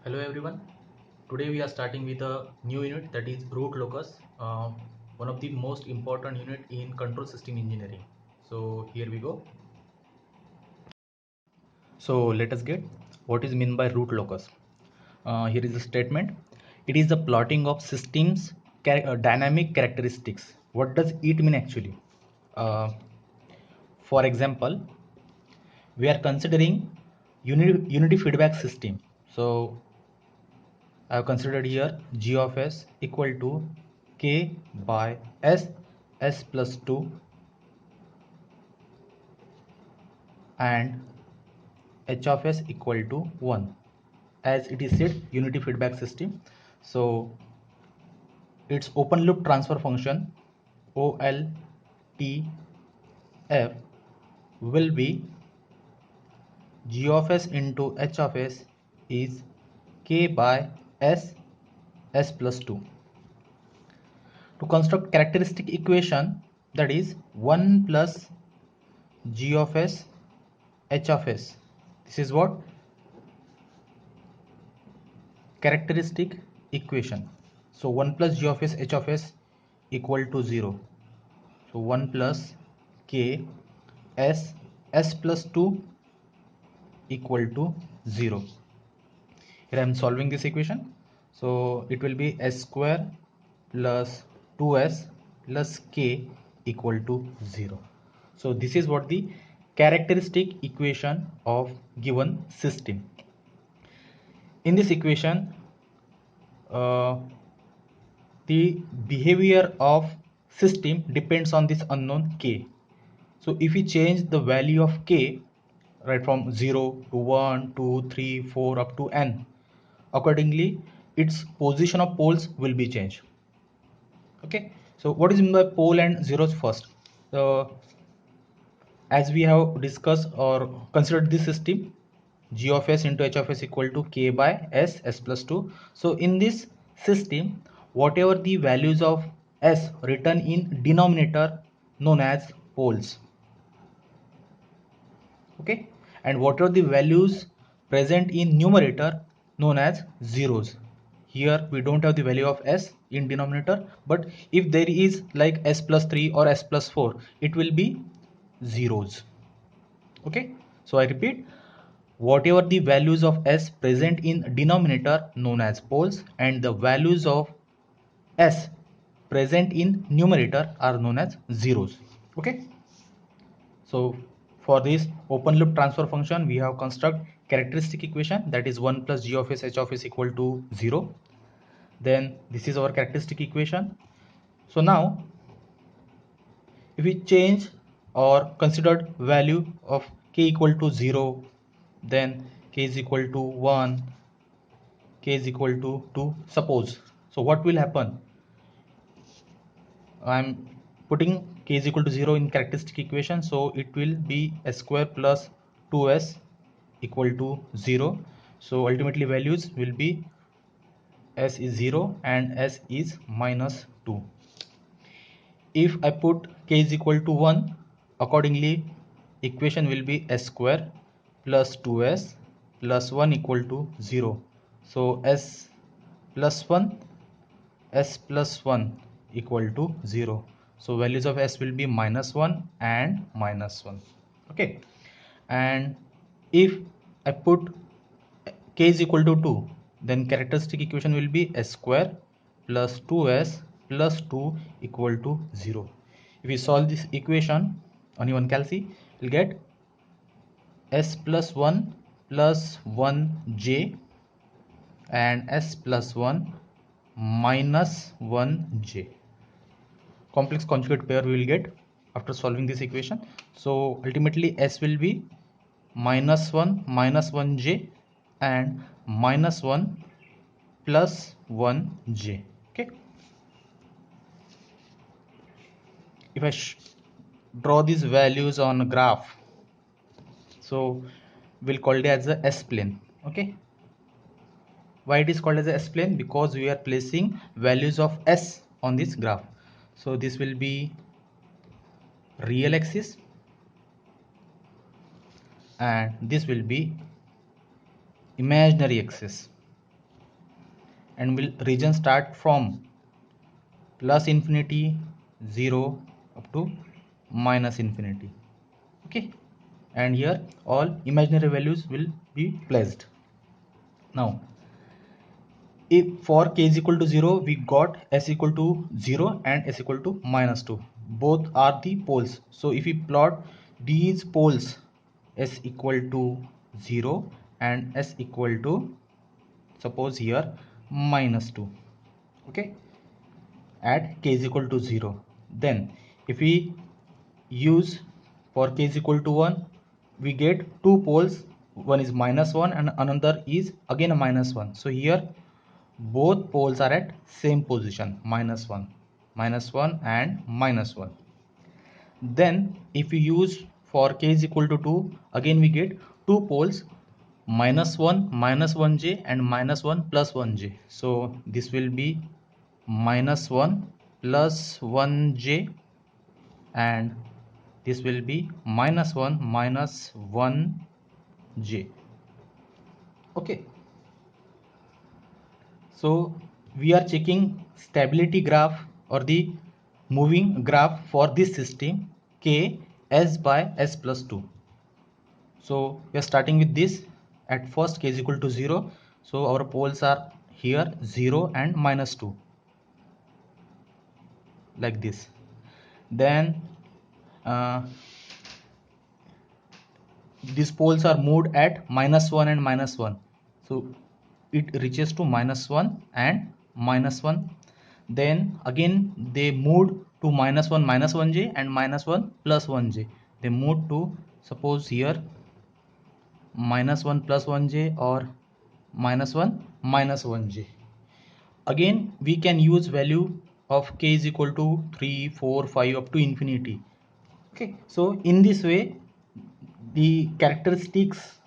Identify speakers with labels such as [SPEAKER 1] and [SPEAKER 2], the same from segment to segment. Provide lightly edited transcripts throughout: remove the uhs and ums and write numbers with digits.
[SPEAKER 1] Hello everyone. Today we are starting with a new unit, that is root locus, one of the most important unit in control system engineering. So here we go. So let us get what is meant by root locus. Here is the statement. It is the plotting of systems dynamic characteristics. What does it mean actually? Uh, for example, we are considering unity feedback system. So I have considered here g of s equal to k by s plus 2 and h of s equal to 1, as it is said unity feedback system. So its open loop transfer function OLTF will be g of s into h of s is k by s plus 2. To construct characteristic equation, that is 1 plus g of s h of s, this is what characteristic equation. So 1 plus g of s h of s equal to 0. So 1 plus k s plus 2 equal to 0. Here I am solving this equation. So it will be s square plus 2s plus k equal to 0. So this is what the characteristic equation of given system. In this equation, the behavior of system depends on this unknown k. So if we change the value of k, right, from 0 to 1 2 3 4 up to n, accordingly its position of poles will be changed. Okay, so what is meant by pole and zeros first? As we have discussed or considered this system, g of s into h of s equal to k by s plus 2. So in this system, whatever the values of s written in denominator known as poles, okay, and whatever the values present in numerator known as zeros. Here we don't have the value of s in denominator, but if there is like s plus 3 or s plus 4, it will be zeros. Okay, so I repeat, whatever the values of s present in denominator known as poles, and the values of s present in numerator are known as zeros. Okay, so for this open loop transfer function, we have construct characteristic equation, that is 1 plus g of s h of s equal to 0. Then this is our characteristic equation. So now if we change or considered value of k equal to 0, then k is equal to 1, k is equal to 2, suppose. So what will happen? I'm putting k is equal to 0 in characteristic equation, so it will be s square plus 2s equal to 0. So ultimately values will be s is 0 and s is minus 2. If I put k is equal to 1, accordingly equation will be s square plus 2s plus 1 equal to 0. So s plus 1, s plus 1 equal to 0. So values of s will be minus 1 and minus 1. Okay, and if I put k is equal to 2, then characteristic equation will be s square plus 2s plus 2 equal to 0. If we solve this equation on even calci, we'll get s plus 1 plus 1j and s plus 1 minus 1j. Complex conjugate pair we will get after solving this equation. So ultimately s will be minus 1 minus 1j and minus 1 plus 1j. Okay, if I draw these values on a graph, so we'll call it as a s plane. Okay, why it is called as a s plane? Because we are placing values of s on this graph. So this will be real axis and this will be imaginary axis. and will region start from plus infinity 0 up to minus infinity. Okay, and here all imaginary values will be placed. Now if for k is equal to 0, we got s equal to 0 and s equal to minus 2. Both are the poles. So if we plot these poles, s equal to 0 and s equal to, suppose here, minus 2, okay, at k is equal to 0, then if we use for k is equal to 1, we get two poles, one is minus 1 and another is again a minus 1. So here both poles are at same position, minus 1 and minus 1. Then if we use for k is equal to 2, again we get two poles, minus 1 minus 1j and minus 1 plus 1j. So this will be minus 1 plus 1j and this will be minus 1 minus 1j. Okay, so we are checking stability graph or the moving graph for this system k s by s plus 2. So we are starting with this. At first k is equal to 0, so our poles are here 0 and minus 2, like this. Then these poles are moved at minus 1 and minus 1, so it reaches to minus 1 and minus 1. Then again they moved to minus 1 minus 1j and minus 1 plus 1j. They moved to, suppose here, minus 1 plus 1j or minus 1 minus 1j. Again we can use value of k is equal to 3, 4, 5 up to infinity. Okay, so in this way the characteristics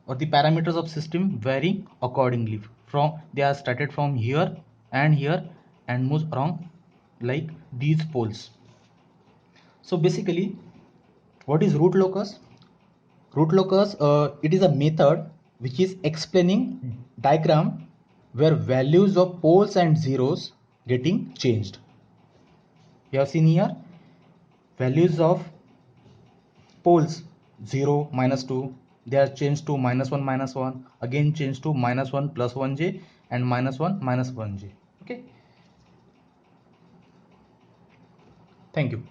[SPEAKER 1] or the parameters of system vary accordingly. From they are started from here and moves around like these poles. So basically, what is root locus? Root locus, it is a method which is explaining diagram where values of poles and zeros getting changed. You have seen here values of poles 0 minus 2, they are changed to minus 1 minus 1, again changed to minus 1 plus 1j and minus 1 minus 1j. Okay, thank you.